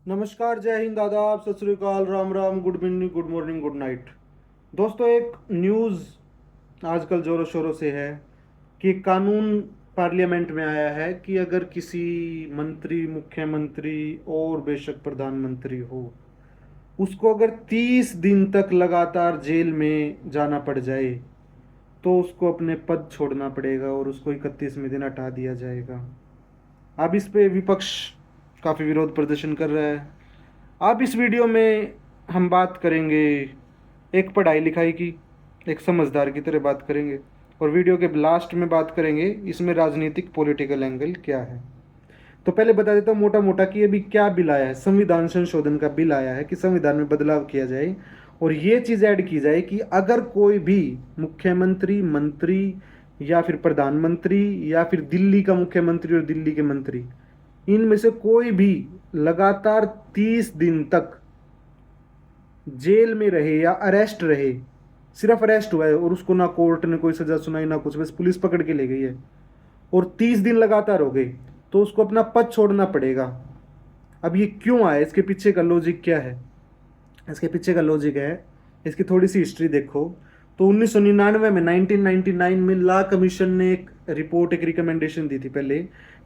नमस्कार, जय हिंद, आदाब, सत श्री अकाल, Ram Ram, good evening, good morning, good night. दोस्तों, एक न्यूज़ आजकल ज़ोरों शोरों से है कि कानून पार्लियामेंट में आया है कि अगर किसी मंत्री, मुख्यमंत्री और बेशक प्रधानमंत्री हो, उसको अगर 30 दिन तक लगातार जेल में जाना पड़ जाए तो उसको अपने पद छोड़ना पड़ेगा और उसको 31वें दिन हटा दिया जाएगा। अब इस पे विपक्ष काफ़ी विरोध प्रदर्शन कर रहा है। अब इस वीडियो में हम बात करेंगे एक पढ़ाई लिखाई की, एक समझदार की तरह बात करेंगे, और वीडियो के लास्ट में बात करेंगे इसमें राजनीतिक पॉलिटिकल एंगल क्या है। तो पहले बता देता हूँ मोटा मोटा कि अभी क्या बिल आया है। संविधान संशोधन का बिल आया है कि संविधान में बदलाव किया जाए और ये चीज़ ऐड की जाए कि अगर कोई भी मुख्यमंत्री, मंत्री या फिर प्रधानमंत्री या फिर दिल्ली का मुख्यमंत्री और दिल्ली के मंत्री, इनमें से कोई भी लगातार 30 दिन तक जेल में रहे या अरेस्ट रहे, सिर्फ अरेस्ट हुआ है और उसको ना कोर्ट ने कोई सजा सुनाई ना कुछ, बस पुलिस पकड़ के ले गई है और 30 दिन लगातार हो गए, तो उसको अपना पद छोड़ना पड़ेगा। अब ये क्यों आया, इसके पीछे का लॉजिक क्या है? इसके पीछे का लॉजिक है, इसकी थोड़ी सी हिस्ट्री देखो तो 1999 में 1999 में लॉ कमीशन ने एक रिपोर्ट, एक रिकमेंडेशन दी थी पहले,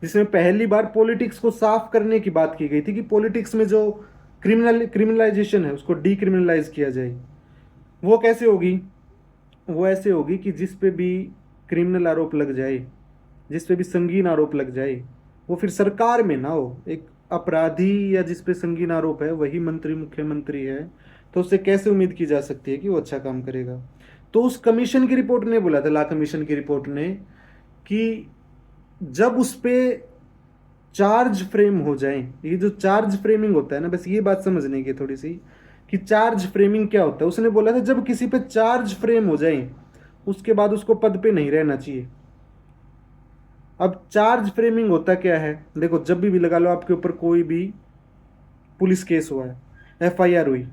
जिसमें पहली बार पॉलिटिक्स को साफ करने की बात की गई थी कि पॉलिटिक्स में जो क्रिमिनलाइजेशन है उसको डीक्रिमिनलाइज किया जाए। वो कैसे होगी? वो ऐसे होगी कि जिस पे भी क्रिमिनल आरोप लग जाए, जिस पे भी संगीन आरोप लग जाए, वो फिर सरकार में ना हो। एक अपराधी या जिस पे संगीन आरोप है वही मंत्री, मुख्यमंत्री है, तो उससे कैसे उम्मीद की जा सकती है कि वो अच्छा काम करेगा? तो उस कमीशन की रिपोर्ट ने बोला था, ला कमीशन की रिपोर्ट ने, कि जब उस पे चार्ज फ्रेम हो जाए, ये जो चार्ज फ्रेमिंग होता है ना, बस ये बात समझने की थोड़ी सी कि चार्ज फ्रेमिंग क्या होता है। उसने बोला था जब किसी पे चार्ज फ्रेम हो जाए उसके बाद उसको पद पे नहीं रहना चाहिए। अब चार्ज फ्रेमिंग होता क्या है? देखो, जब भी लगा लो आपके ऊपर कोई भी पुलिस केस हुआ है, एफआईआर हुई,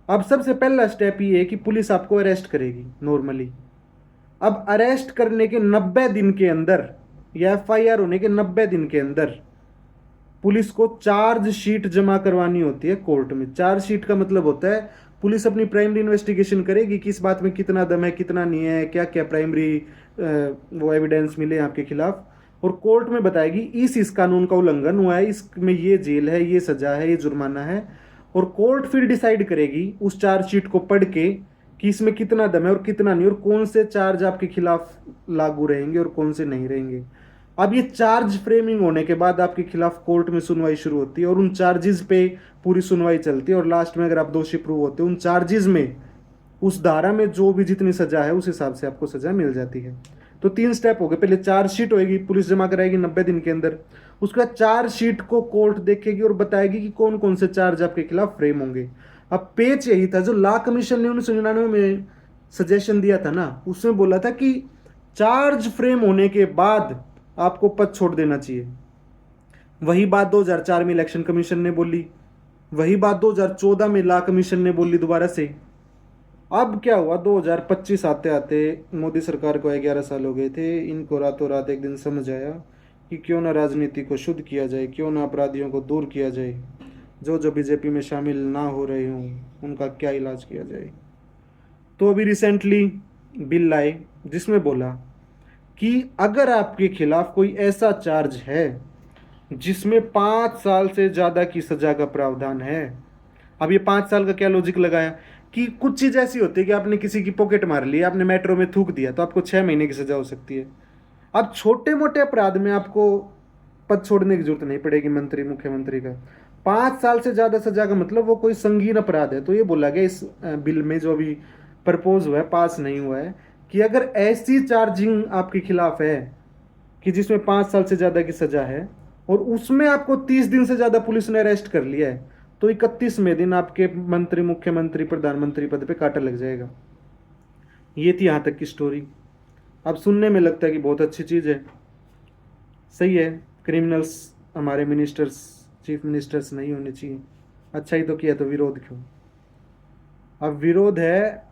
अब सबसे पहला स्टेप ये है कि पुलिस आपको अरेस्ट करेगी नॉर्मली। अब अरेस्ट करने के 90 दिन के अंदर या एफआईआर होने के 90 दिन के अंदर पुलिस को चार्ज शीट जमा करवानी होती है कोर्ट में। चार्ज शीट का मतलब होता है पुलिस अपनी प्राइमरी इन्वेस्टिगेशन करेगी कि इस बात में कितना दम है, कितना नहीं है, क्या क्या प्राइमरी वो एविडेंस मिले आपके खिलाफ, और कोर्ट में बताएगी इस कानून का उल्लंघन हुआ है, इसमें ये जेल है, ये सजा है, ये जुर्माना है। और कोर्ट फिर डिसाइड करेगी उस चार्जशीट को पढ़ के कि इसमें कितना दम है और कितना नहीं, और कौन से चार्ज आपके खिलाफ लागू रहेंगे और कौन से नहीं रहेंगे। अब ये चार्ज फ्रेमिंग होने के बाद आपके खिलाफ कोर्ट में सुनवाई शुरू होती है और उन चार्जेस पे पूरी सुनवाई चलती है, और लास्ट में अगर आप दोषी प्रूव होते हो उन चार्जेस में, उस धारा में जो भी जितनी सजा है उस हिसाब से आपको सजा मिल जाती है। तो 3 स्टेप हो गए। पहले चार्जशीट होगी, पुलिस जमा कराएगी 90 दिन के अंदर। उसके बाद चार्जशीट को कोर्ट देखेगी और बताएगी कि कौन कौन से चार्ज आपके खिलाफ फ्रेम होंगे। अब पेच यही था जो लॉ कमीशन ने 1999 में सजेशन दिया था ना, उसमें बोला था कि चार्ज फ्रेम होने के बाद आपको पद छोड़ देना चाहिए। वही बात 2004 में इलेक्शन कमीशन ने बोली, वही बात 2014 में लॉ कमीशन ने बोली दोबारा से। अब क्या हुआ, 2025 आते आते मोदी सरकार को 11 साल हो गए थे, इनको रातों रात एक दिन समझ आया कि क्यों ना राजनीति को शुद्ध किया जाए, क्यों ना अपराधियों को दूर किया जाए, जो जो बीजेपी में शामिल ना हो रहे हों उनका क्या इलाज किया जाए। तो अभी रिसेंटली बिल लाए जिसमें बोला कि अगर आपके खिलाफ कोई ऐसा चार्ज है जिसमें 5 साल से ज़्यादा की सज़ा का प्रावधान है। अब ये 5 साल का क्या लॉजिक लगाया कि कुछ चीज़ ऐसी होती है कि आपने किसी की पॉकेट मार ली, आपने मेट्रो में थूक दिया तो आपको 6 महीने की सज़ा हो सकती है। अब छोटे मोटे अपराध में आपको पद छोड़ने की जरूरत नहीं पड़ेगी मंत्री, मुख्यमंत्री का। 5 साल से ज़्यादा सज़ा का मतलब वो कोई संगीन अपराध है। तो ये बोला गया इस बिल में जो अभी प्रपोज हुआ है, पास नहीं हुआ है, कि अगर ऐसी चार्जिंग आपके खिलाफ है कि जिसमें 5 साल से ज़्यादा की सज़ा है और उसमें आपको 30 दिन से ज़्यादा पुलिस ने अरेस्ट कर लिया है, तो 31वें दिन आपके मंत्री, मुख्यमंत्री, प्रधानमंत्री पद पे कांटा लग जाएगा। ये थी यहाँ तक की स्टोरी। अब सुनने में लगता है कि बहुत अच्छी चीज़ है, सही है, क्रिमिनल्स हमारे मिनिस्टर्स, चीफ मिनिस्टर्स नहीं होने चाहिए। अच्छा ही तो किया, तो विरोध क्यों? अब विरोध है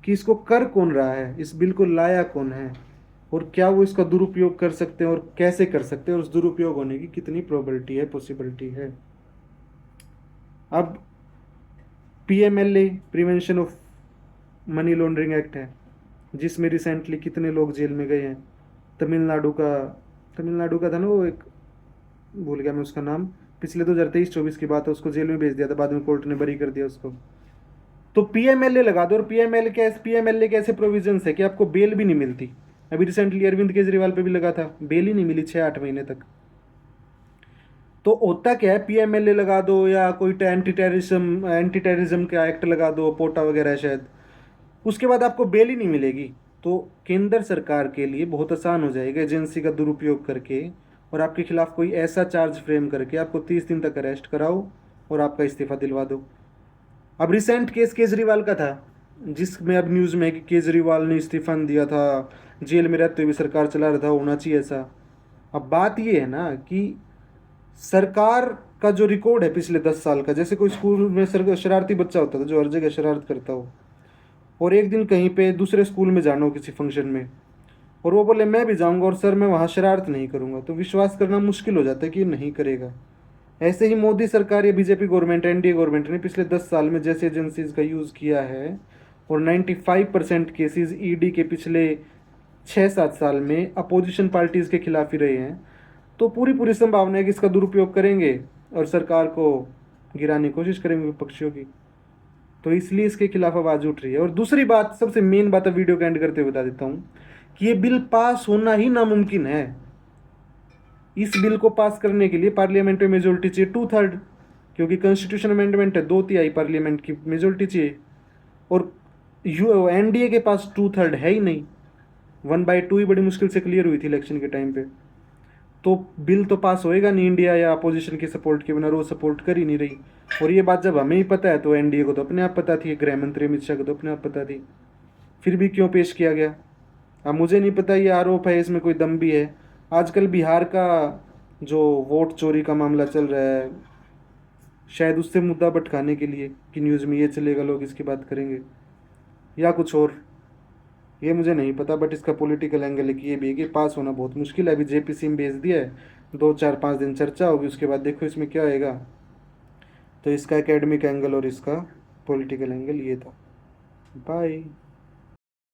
कि इसको कर कौन रहा है, इस बिल को लाया कौन है, और क्या वो इसका दुरुपयोग कर सकते हैं और कैसे कर सकते हैं और उस दुरुपयोग होने की कितनी प्रोबेबिलिटी है, पॉसिबिलिटी है। अब PMLA, prevention of money laundering act है, जिसमें रिसेंटली कितने लोग जेल में गए हैं। तमिलनाडु का था ना वो, एक भूल गया मैं उसका नाम, पिछले 2023-24 की बात है, उसको जेल में भेज दिया था, बाद में कोर्ट ने बरी कर दिया उसको। तो PMLA लगा दो। और PMLA के ऐसे प्रोविजंस है कि आपको बेल भी नहीं मिलती। अभी रिसेंटली अरविंद केजरीवाल पे भी लगा था, बेल ही नहीं मिली 6-8 महीने तक। तो होता क्या है, PMLA लगा दो या कोई एंटी टेररिज्म का एक्ट लगा दो, पोटा वगैरह है शायद, उसके बाद आपको बेल ही नहीं मिलेगी। तो केंद्र सरकार के लिए बहुत आसान हो जाएगा एजेंसी का दुरुपयोग करके और आपके खिलाफ कोई ऐसा चार्ज फ्रेम करके आपको 30 दिन तक अरेस्ट कराओ और आपका इस्तीफा दिलवा दो। अब रिसेंट केस केजरीवाल का था, जिसमें अब न्यूज़ में है कि केजरीवाल ने इस्तीफा नहीं दिया था, जेल में रहते हुए सरकार चला रहा था, होना चाहिए ऐसा। अब बात ये है ना कि सरकार का जो रिकॉर्ड है पिछले 10 साल का, जैसे कोई स्कूल में शरारती बच्चा होता था जो हर जगह शरारत करता हो, और एक दिन कहीं पे दूसरे स्कूल में जाना हो किसी फंक्शन में, और वो बोले मैं भी जाऊंगा और सर मैं वहाँ शरारत नहीं करूंगा, तो विश्वास करना मुश्किल हो जाता है कि ये नहीं करेगा। ऐसे ही मोदी सरकार या बीजेपी गवर्नमेंट, एनडीए गवर्नमेंट ने पिछले 10 साल में जैसे एजेंसीज का यूज़ किया है, और 95% केसेस ईडी के पिछले 6-7 साल में अपोजिशन पार्टीज़ के खिलाफ ही रहे हैं। तो पूरी पूरी संभावना है कि इसका दुरुपयोग करेंगे और सरकार को गिराने की कोशिश करेंगे विपक्षियों की। तो इसलिए इसके खिलाफ आवाज़ उठ रही है। और दूसरी बात, सबसे मेन बात, अब वीडियो का एंड करते हुए बता देता हूँ कि ये बिल पास होना ही नामुमकिन है। इस बिल को पास करने के लिए पार्लियामेंट में मेजोरिटी चाहिए 2/3, क्योंकि कॉन्स्टिट्यूशन अमेंडमेंट है, 2/3 पार्लियामेंट की मेजोरिटी चाहिए। और एनडीए के पास 2/3 है ही नहीं, 1/2 ही बड़ी मुश्किल से क्लियर हुई थी इलेक्शन के टाइम पे। तो बिल तो पास होएगा नहीं इंडिया या अपोजिशन के सपोर्ट के बिना, वो सपोर्ट कर ही नहीं रही। और ये बात जब हमें ही पता है तो एनडीए को तो अपने आप पता थी, गृह मंत्री अमित शाह को तो अपने आप पता थी, फिर भी क्यों पेश किया गया। अब मुझे नहीं पता ये आरोप है, इसमें कोई दम भी है। आजकल बिहार का जो वोट चोरी का मामला चल रहा है, शायद उससे मुद्दा भटकाने के लिए कि न्यूज़ में ये चलेगा, लोग इसकी बात करेंगे, या कुछ और, ये मुझे नहीं पता। बट इसका पॉलिटिकल एंगल है कि ये भी है कि पास होना बहुत मुश्किल है। अभी जेपीसी में भेज दिया है, 2-4-5 दिन चर्चा होगी, उसके बाद देखो इसमें क्या आएगा। तो इसका एकेडमिक एंगल और इसका पॉलिटिकल एंगल ये था। बाय।